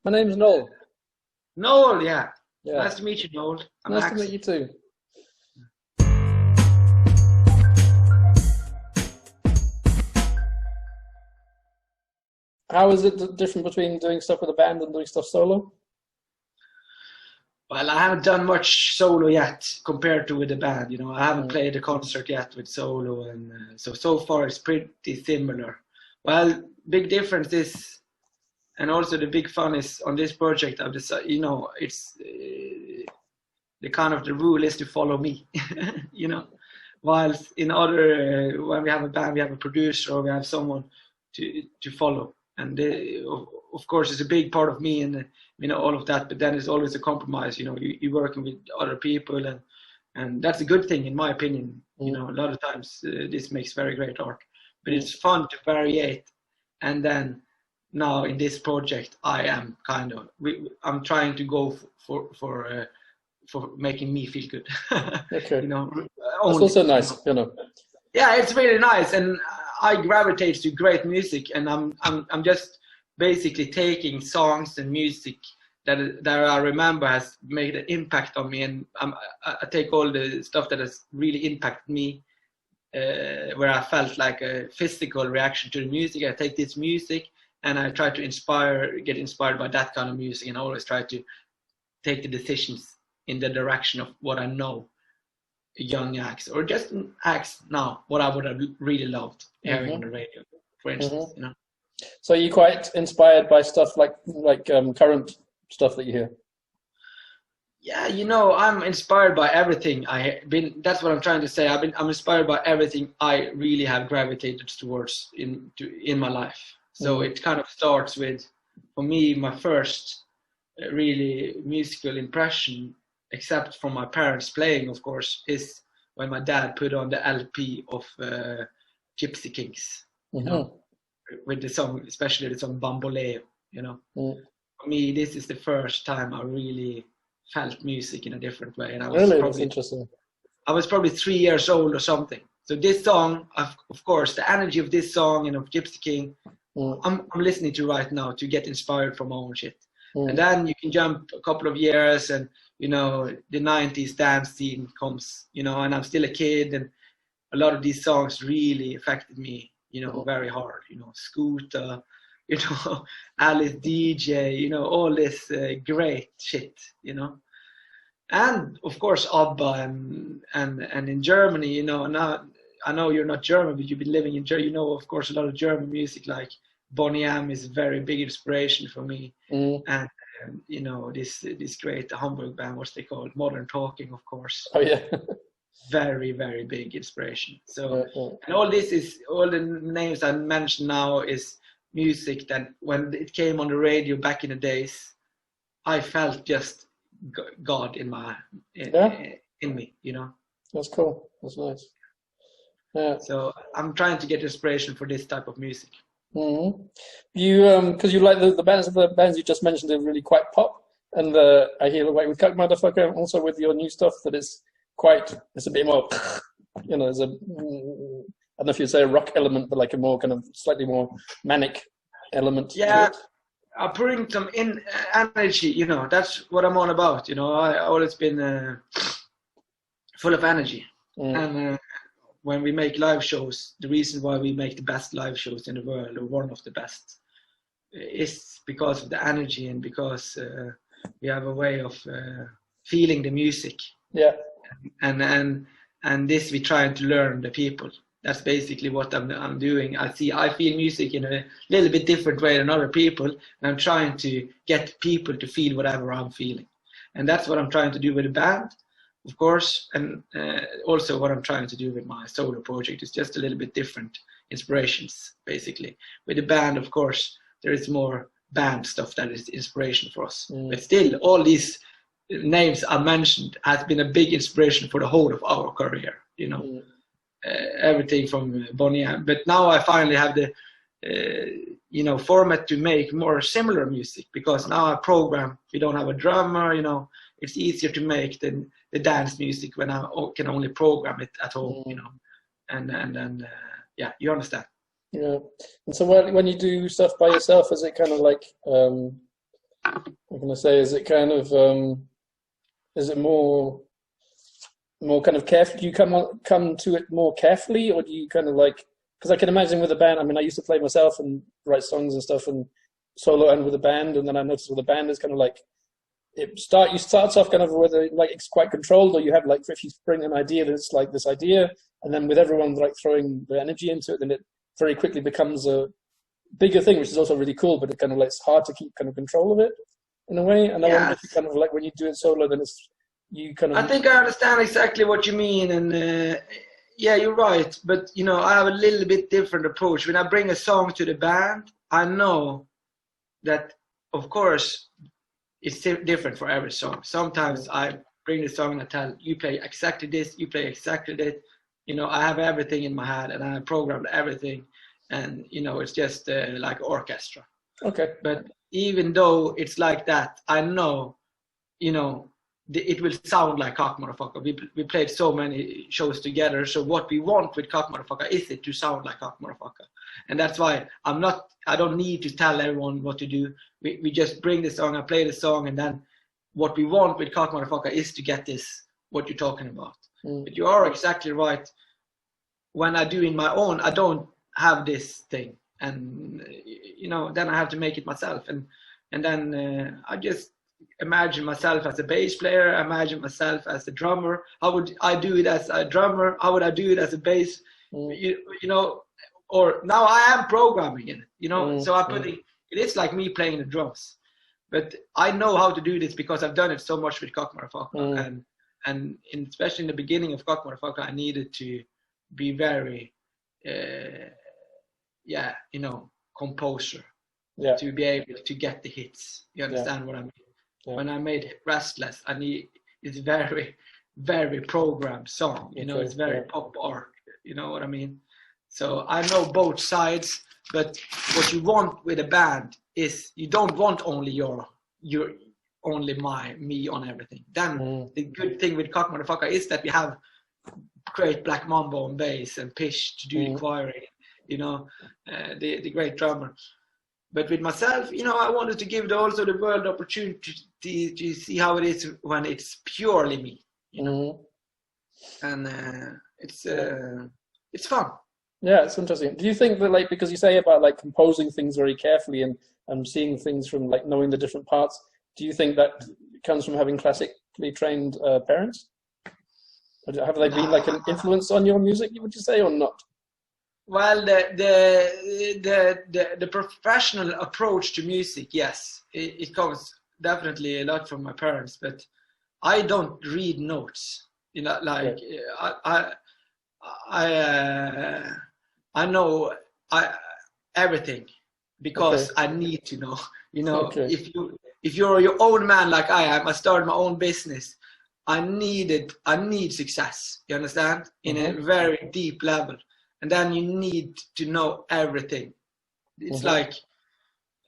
My name's Noel. Noel, yeah. Yeah. Nice to meet you, Noel. I'm Nice Axel. to meet you too. How is it different between doing stuff with a band and doing stuff solo? Well, I haven't done much solo yet compared to with the band. I haven't played a concert yet with solo, and so far it's pretty similar. Well, big difference is, and also the big fun is on this project. I've decided, it's the kind of the rule is to follow me. Whilst in other when we have a band, we have a producer or we have someone to follow. And of course, it's a big part of me and all of that. But then it's always a compromise. You're working with other people, and that's a good thing in my opinion. A lot of times this makes very great art. But it's fun to variate. And then now in this project, I'm I'm trying to go for making me feel good. Okay. That's also nice. Yeah, it's really nice, and I gravitate to great music, and I'm just basically taking songs and music that I remember has made an impact on me, and I take all the stuff that has really impacted me, where I felt like a physical reaction to the music. I take this music and I try to get inspired by that kind of music, and I always try to take the decisions in the direction of what I know a young Axe, or just an Axe now, what I would have really loved hearing on the radio, for instance. So you're quite inspired by stuff like current stuff that you hear? Yeah, I'm inspired by everything that's what I'm trying to say. I'm inspired by everything I really have gravitated towards in my life. So it kind of starts with, for me, my first really musical impression, except from my parents playing, of course, is when my dad put on the LP of Gypsy Kings, with the song, especially the song Bamboleo. For me, this is the first time I really felt music in a different way, and That's interesting. I was probably 3 years old or something. So this song, of course, the energy of this song and of Gypsy King, I'm listening to right now to get inspired from my own shit. And then you can jump a couple of years, and the 90s dance scene comes, and I'm still a kid, and a lot of these songs really affected me, very hard. Scooter, Alice DJ, all this great shit, and of course ABBA and in Germany, now I know you're not German, but you've been living in Germany, of course, a lot of German music like Boney M is a very big inspiration for me, and this great Hamburg band, what's they called, Modern Talking, of course. Oh yeah. Very, very big inspiration. So and all the names I mentioned now is music that when it came on the radio back in the days, I felt just God in me. That's cool. That's nice. Yeah. So I'm trying to get inspiration for this type of music. You because you like the bands you just mentioned are really quite pop, and I hear like with Kakkmaddafakka and also with your new stuff that it's a bit more there's a I don't know if you'd say a rock element, but like a more kind of slightly more manic element. Yeah, I bring some energy, that's what I'm all about. I always been full of energy, and when we make live shows, the reason why we make the best live shows in the world, or one of the best, is because of the energy, and because we have a way of feeling the music. Yeah. And this we trying to learn the people. That's basically what I'm doing. I feel music in a little bit different way than other people, and I'm trying to get people to feel whatever I'm feeling. And that's what I'm trying to do with the band, of course, and also what I'm trying to do with my solo project is just a little bit different inspirations, basically. With the band, of course, there is more band stuff that is inspiration for us. But still, all these names I mentioned has been a big inspiration for the whole of our career, everything from Boney M. But now I finally have the format to make more similar music, because now I program. We don't have a drummer, it's easier to make than the dance music when I can only program it at home, and yeah, you understand. Yeah. And so when you do stuff by yourself, is it kind of like I'm gonna say, is it kind of is it more kind of careful? Do you come to it more carefully, or do you kind of like? Because I can imagine with a band. I mean, I used to play myself and write songs and stuff, and solo and with a band. And then I noticed with a band, it's kind of like you start off kind of whether like it's quite controlled, or you have like if you bring an idea that's like this idea, and then with everyone like throwing the energy into it, then it very quickly becomes a bigger thing, which is also really cool. But it kind of like it's hard to keep kind of control of it in a way. And I wonder if you kind of like when you do it solo, then it's you kind of. I think I understand exactly what you mean, and yeah, you're right. But you know, I have a little bit different approach. When I bring a song to the band, I know that, of course, it's different for every song. Sometimes I bring the song and I tell you play exactly this, you play exactly that. You know, I have everything in my head and I have programmed everything, and you know, it's just like orchestra. Okay. But even though it's like that, I know, you know, it will sound like Kakkmaddafakka. We played so many shows together, so what we want with Kakkmaddafakka is it to sound like Kakkmaddafakka. And that's why I don't need to tell everyone what to do. We just bring the song, I play the song, and then what we want with Kakkmaddafakka is to get this, what you're talking about. But you are exactly right. When I do in my own, I don't have this thing. And, you know, then I have to make it myself. And then I just imagine myself as a bass player, imagine myself as a drummer. How would I do it as a drummer? How would I do it as a bass? You know, or now I am programming it, you know, so it is like me playing the drums. But I know how to do this because I've done it so much with Kakkmaddafakka. And especially in the beginning of Kakkmaddafakka, I needed to be very, you know, composer to be able to get the hits. You understand what I mean? Yeah. When I made Restless, it's very, very programmed song. You know, it's very pop art. You know what I mean? So I know both sides, but what you want with a band is you don't want only me on everything. Then the good thing with Kakkmaddafakka is that we have great Black Mambo on bass and Pish to do the choiring, you know, the great drummer. But with myself, you know, I wanted to give also the world opportunity to see how it is when it's purely me, you know. And it's fun. Yeah, it's interesting. Do you think that, like, because you say about like composing things very carefully and seeing things from like knowing the different parts, do you think that comes from having classically trained parents? Have they been like an influence on your music, would you say, or not? Well, the professional approach to music, yes, it comes definitely a lot from my parents. But I don't read notes. You know, like I know everything because I need to know. You know, if you're your own man like I am, I started my own business. I need success. You understand? In a very deep level. And then you need to know everything. It's like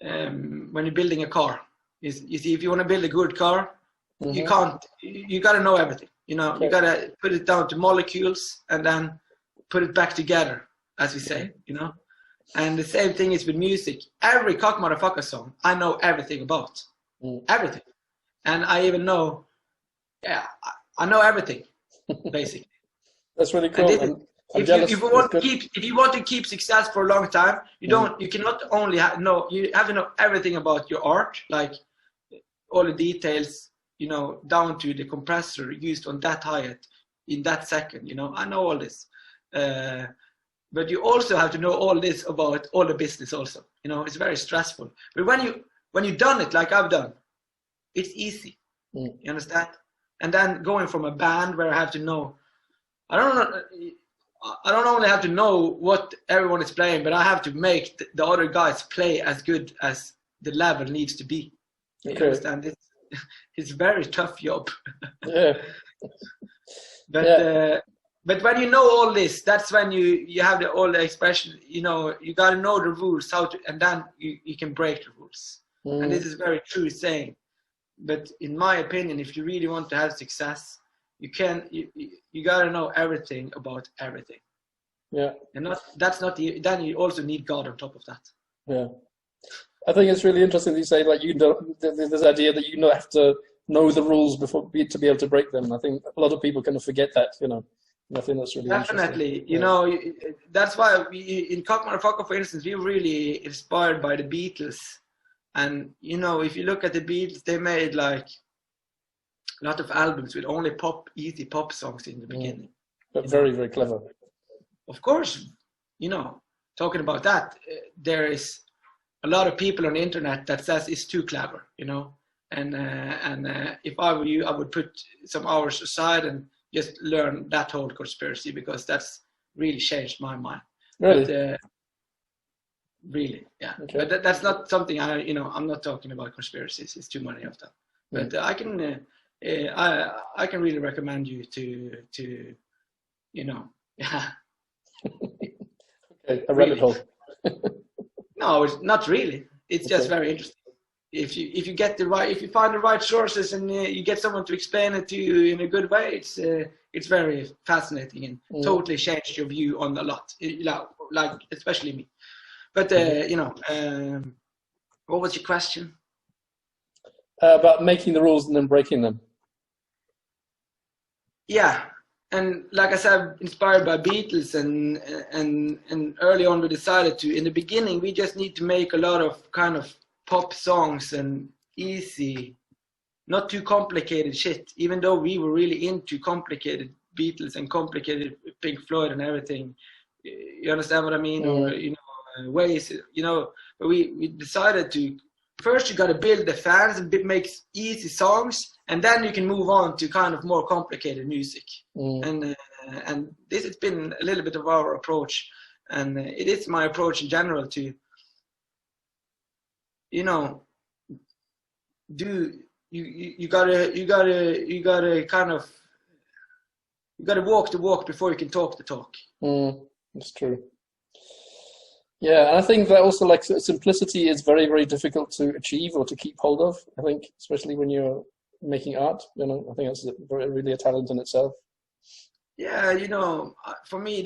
when you're building a car. You see, if you want to build a good car, you got to know everything. You know, you got to put it down to molecules and then put it back together, as we say, you know. And the same thing is with music. Every Kakkmaddafakka song, I know everything about. Everything. And I even know, I know everything, basically. That's really cool. If you want to keep success for a long time, you cannot only you have to know everything about your art, like all the details, you know, down to the compressor used on that hi-hat in that second, you know. I know all this. But you also have to know all this about all the business also. You know, it's very stressful. But when you've done it like I've done, it's easy. You understand? And then going from a band where I have to know, I don't only have to know what everyone is playing, but I have to make the other guys play as good as the level needs to be. You understand? It's a very tough job. Yeah. But when you know all this, that's when you have all the expression. You know, you got to know the rules, and then you can break the rules. And this is very true saying. But in my opinion, if you really want to have success, you got to know everything about everything. Yeah. And then you also need God on top of that. Yeah. I think it's really interesting that you say, like, you don't, this idea that you don't have to know the rules to be able to break them. I think a lot of people kind of forget that, you know. And I think that's really Definitely. interesting. You know, that's why in Kakkmaddafakka, for instance, we're really inspired by the Beatles. And, you know, if you look at the Beatles, they made like a lot of albums with only easy pop songs in the beginning. But very, very clever. Of course, you know, talking about that, there is a lot of people on the internet that says it's too clever, you know. And if I were you, I would put some hours aside and just learn that whole conspiracy, because that's really changed my mind. Really? But, really, yeah. Okay. But that's not something I'm not talking about conspiracies. It's too many of them. But I can really recommend you to you know, yeah. Okay, a rabbit hole. No, it's not really. It's just very interesting. If you find the right sources and you get someone to explain it to you in a good way, it's very fascinating and totally changed your view on a lot. Like especially me. But you know, what was your question? About making the rules and then breaking them. Yeah, and like I said, inspired by Beatles, and early on we decided to. In the beginning, we just need to make a lot of kind of pop songs and easy, not too complicated shit. Even though we were really into complicated Beatles and complicated Pink Floyd and everything, you understand what I mean? Or you know, ways, you know. We decided to. First, you got to build the fans and make easy songs, and then you can move on to kind of more complicated music. And this has been a little bit of our approach, and it is my approach in general to, you know, you gotta kind of walk the walk before you can talk the talk. That's true. Yeah, and I think that also, like, simplicity is very, very difficult to achieve or to keep hold of. I think, especially when you're making art, you know, I think that's really a talent in itself. Yeah, you know, for me,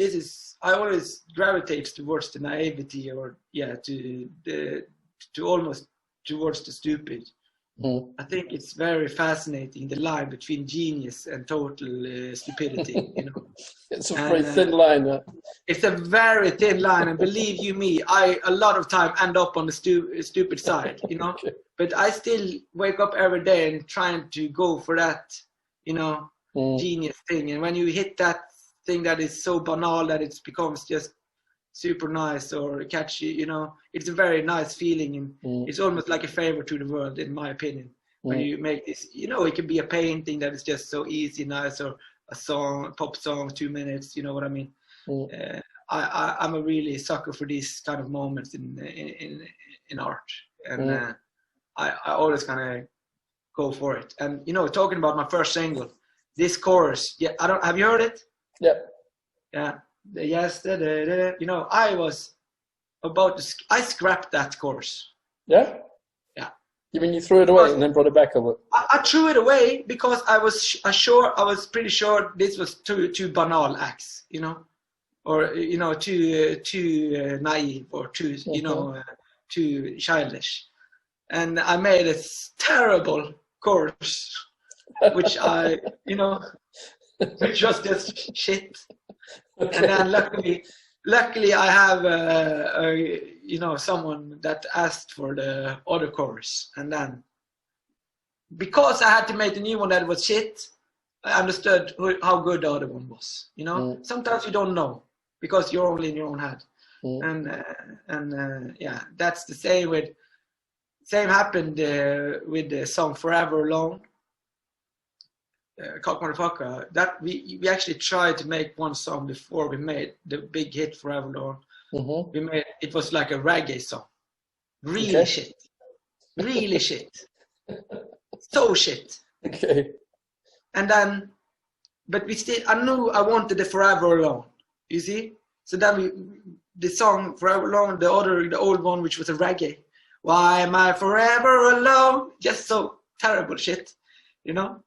I always gravitate towards the naivety, or to almost towards the stupid. I think it's very fascinating, the line between genius and total stupidity. You know, it's a very thin line. It's a very thin line, and believe you me, I a lot of time end up on the stupid side. You know, okay. But I still wake up every day and trying to go for that, you know, genius thing. And when you hit that thing that is so banal that it becomes just super nice or catchy, you know, it's a very nice feeling, and it's almost like a favor to the world, in my opinion, when you make this. You know, it can be a painting that is just so easy, nice, or a song, a pop song, 2 minutes. You know what I mean? I'm a really sucker for these kind of moments in art, and I always kind of go for it. And you know, talking about my first single, this chorus, have you heard it? Yeah. Yesterday, you know, I was about to. I scrapped that chorus. Yeah. Yeah. You mean you threw it away and then brought it back over? I threw it away because I was pretty sure this was too banal acts, you know, or you know, too naive, or too you know, too childish, and I made a terrible chorus, which I, you know, which was just shit. Okay. And then luckily I have you know, someone that asked for the other chorus, and then because I had to make the new one that was shit, I understood how good the other one was. You know, sometimes you don't know because you're only in your own head, and yeah, that's the same happened with the song Forever Alone. Kakkmaddafakka, that we actually tried to make one song before we made the big hit Forever Alone. We made it was like a reggae song, really shit, really shit, so shit. Okay. And then, but I knew I wanted the Forever Alone. You see, so then the song Forever Alone, the old one, which was a reggae. Why am I forever alone? Just so terrible shit, you know.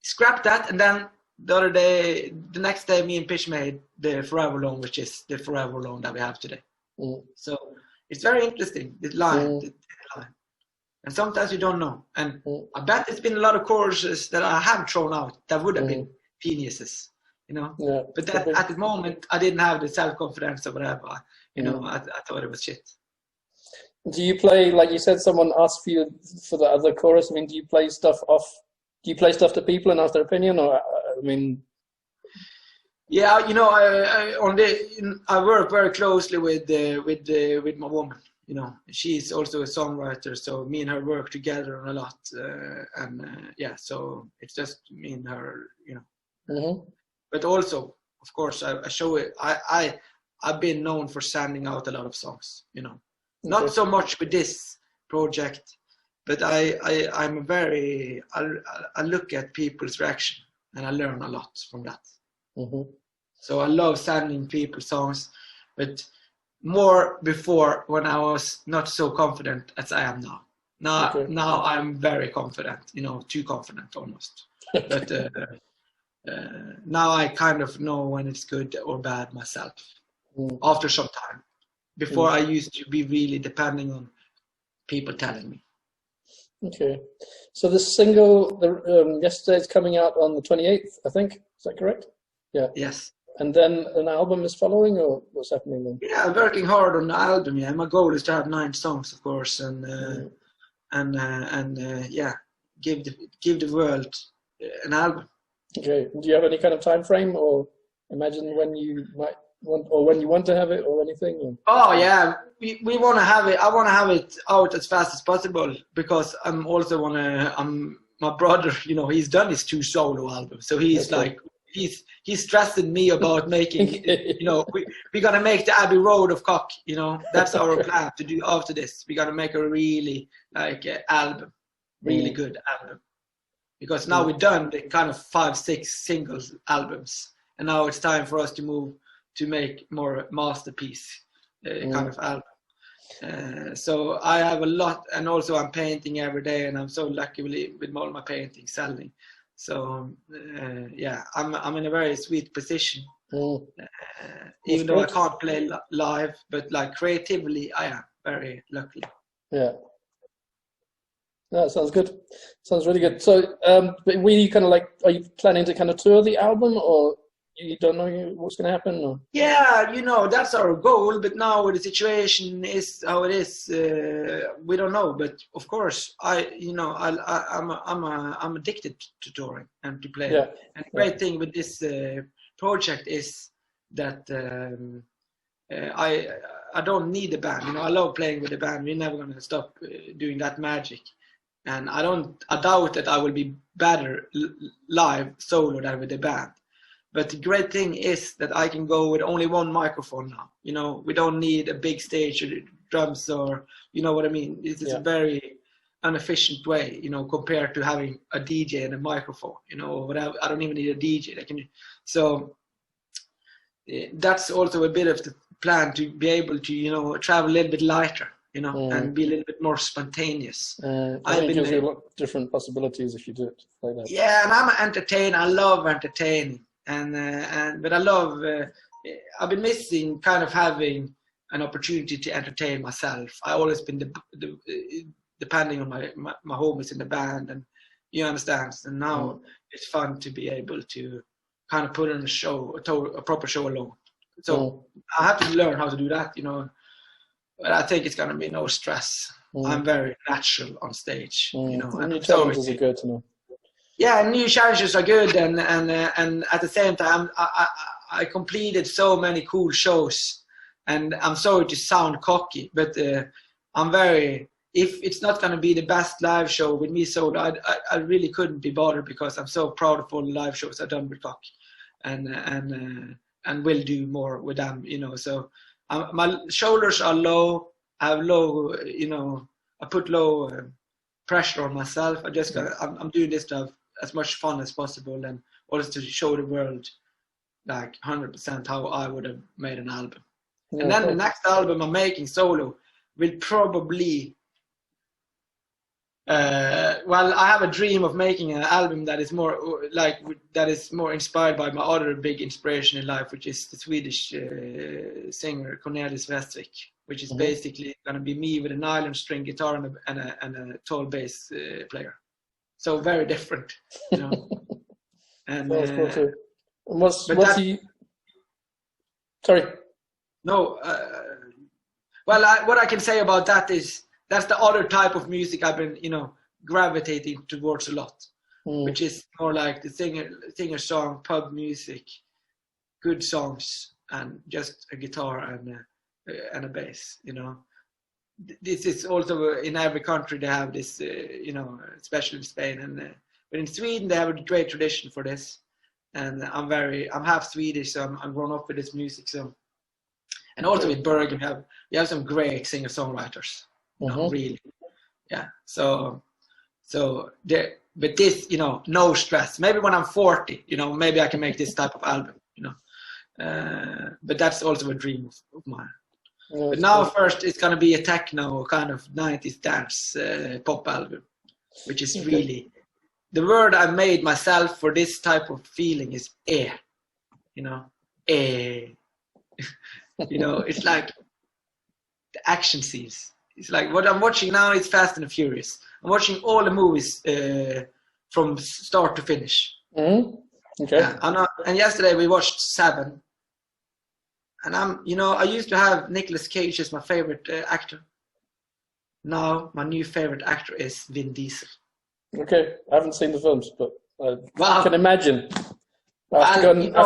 Scrap that, and then the next day, me and Pish made the Forever Alone, which is the Forever Alone that we have today. So It's very interesting, this line, this line. And sometimes you don't know. And I bet there's been a lot of choruses that I have thrown out that would have been geniuses, you know. Yeah, but that, at the moment, I didn't have the self-confidence or whatever. You know, I thought it was shit. Do you play, like you said, someone asked for you for the other chorus? I mean, do you play stuff to people and ask their opinion, or I mean? Yeah, you know, I work very closely with my woman. You know, she's also a songwriter, so me and her work together a lot, yeah, so it's just me and her, you know. But also, of course, I show it. I've been known for sending out a lot of songs, you know. Not so much with this project, but I'm very, I look at people's reaction and I learn a lot from that. So I love sending people songs, but more before, when I was not so confident as I am now. Now I'm very confident, you know, too confident almost. But now I kind of know when it's good or bad myself after some time. Before I used to be really depending on people telling me. Okay, so the single, Yesterday, is coming out on the 28th, I think. Is that correct? Yeah. Yes. And then an album is following, or what's happening then? Yeah, I'm working hard on the album. Yeah, my goal is to have 9 songs, of course, and yeah, give the world an album. Okay. Do you have any kind of time frame, or imagine when you might want, or when you want to have it, or anything? Or? Oh yeah, we want to have it. I want to have it out as fast as possible, because I'm also my brother, you know, he's done his 2 solo albums, so he's like. He's stressing me about making, you know, we're going to make the Abbey Road of Cock, you know, that's our plan to do after this. We're going to make a really, like, album, really good album. Because now we've done the kind of 5-6 singles albums, and now it's time for us to move to make more masterpiece kind of album. So I have a lot, and also I'm painting every day, and I'm so lucky with all my paintings selling. So yeah, I'm in a very sweet position, even though I can't play live, but like creatively I am very lucky. Yeah, that sounds good. Sounds really good. So but were you kind of like, are you planning to kind of tour the album, or you don't know what's going to happen? Or? Yeah, you know, that's our goal, but now the situation is how it is. We don't know, but of course, I'm addicted to touring and to play. Yeah. And the great thing with this project is that I don't need a band. You know, I love playing with a band. We're never going to stop doing that magic. And I doubt that I will be better live solo than with a band. But the great thing is that I can go with only 1 microphone now. You know, we don't need a big stage or drums, or, you know what I mean? It's a very inefficient way, you know, compared to having a DJ and a microphone, you know, or whatever. I don't even need a DJ. So that's also a bit of the plan, to be able to, you know, travel a little bit lighter, you know, and be a little bit more spontaneous. I think it gives you a lot of different possibilities if you do it like that. Yeah, and I'm an entertainer. I love entertaining. But I love, I've been missing kind of having an opportunity to entertain myself. I've always been depending on my homies in the band, and you understand. And now it's fun to be able to kind of put on a show, a proper show alone. So I have to learn how to do that, you know. But I think it's going to be no stress. I'm very natural on stage, you know. And your challenges are good to know. Yeah, new challenges are good, and at the same time, I completed so many cool shows, and I'm sorry to sound cocky, but I'm very. If it's not going to be the best live show with me solo, I really couldn't be bothered, because I'm so proud of all the live shows I've done with Cock, and will do more with them, you know. So my shoulders are low. I have low, you know. I put low pressure on myself. I'm doing this to have as much fun as possible, and also to show the world like 100% how I would have made an album. And then the next album I'm making solo will probably Well, I have a dream of making an album that is more inspired by my other big inspiration in life, which is the Swedish singer Cornelis Vreeswijk, which is basically going to be me with a nylon string guitar and a tall bass player. So very different, you know. And what's he? Sorry. No. What I can say about that is that's the other type of music I've been, you know, gravitating towards a lot, which is more like the singer-song pub music, good songs, and just a guitar and a bass. You know, this is also in every country they have this, you know, especially in Spain but in Sweden they have a great tradition for this, and I'm half Swedish, so I'm grown up with this music. So, and also with Bergen we have some great singer-songwriters. No, really, yeah. So but this, you know, no stress. Maybe when I'm 40, you know, maybe I can make this type of album, you know. But that's also a dream of mine. But now first it's gonna be a techno kind of 90s dance pop album, which is really the word I made myself for this type of feeling is air, you know, air. You know, it's like the action scenes. It's like what I'm watching now is Fast and the Furious. I'm watching all the movies from start to finish. Okay. Yeah, and yesterday we watched 7. And you know, I used to have Nicolas Cage as my favorite actor. Now my new favorite actor is Vin Diesel. Okay, I haven't seen the films, but I can imagine. I have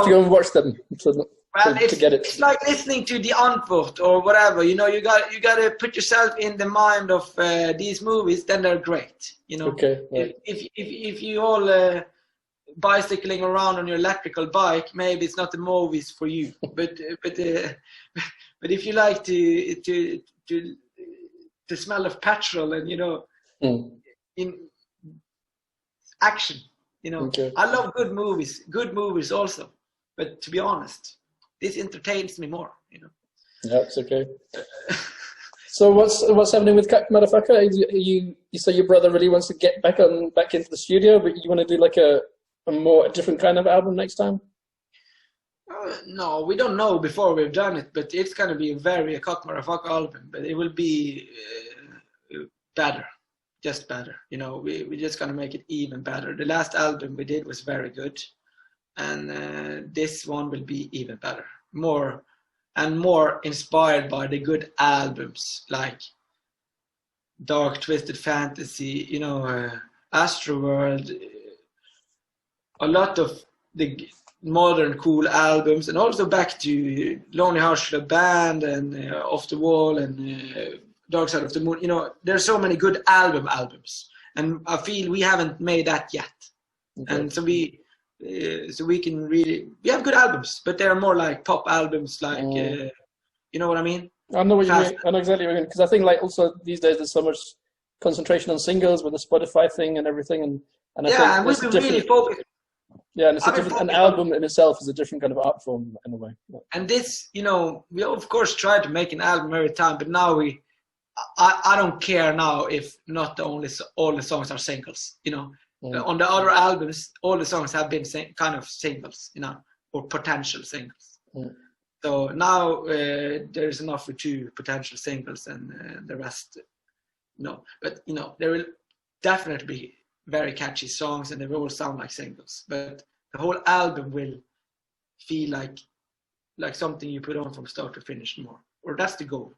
to go and watch them to get it. It's like listening to the Antwoord or whatever. You know, you got to put yourself in the mind of these movies. Then they're great. You know, okay, right. if you all bicycling around on your electrical bike, maybe it's not the movies for you. but if you like to smell of petrol and, you know, in action, you know, I love good movies also. But to be honest, this entertains me more, you know. Yeah, it's okay. So what's happening with Kakkmaddafakka? You say your brother really wants to get back into the studio, but you want to do like a different kind of album next time? No, we don't know before we've done it, but it's going to be a Kakkmaddafakka album, but it will be better, just better. You know, we're just going to make it even better. The last album we did was very good. And this one will be even better, more inspired by the good albums like Dark Twisted Fantasy, you know, Astroworld, a lot of the modern cool albums, and also back to Lonely Hearts Club Band and Off the Wall and Dark Side of the Moon. You know, there's so many good albums, and I feel we haven't made that yet, and so we can really, we have good albums, but they're more like pop albums, like you know what I mean? I know what you mean. I know exactly what you mean, because I think like also these days there's so much concentration on singles with the Spotify thing and everything, and I think and we've been really focused. Yeah, and it's an album in itself is a different kind of art form in a way. Yeah. And this, you know, we of course try to make an album every time, but now I don't care now if not all the songs are singles, you know. On the other albums, all the songs have been kind of singles, you know, or potential singles. So now there's enough for 2 potential singles, and the rest, you know. But you know, there will definitely be very catchy songs, and they will all sound like singles. But the whole album will feel like something you put on from start to finish more, or that's the goal.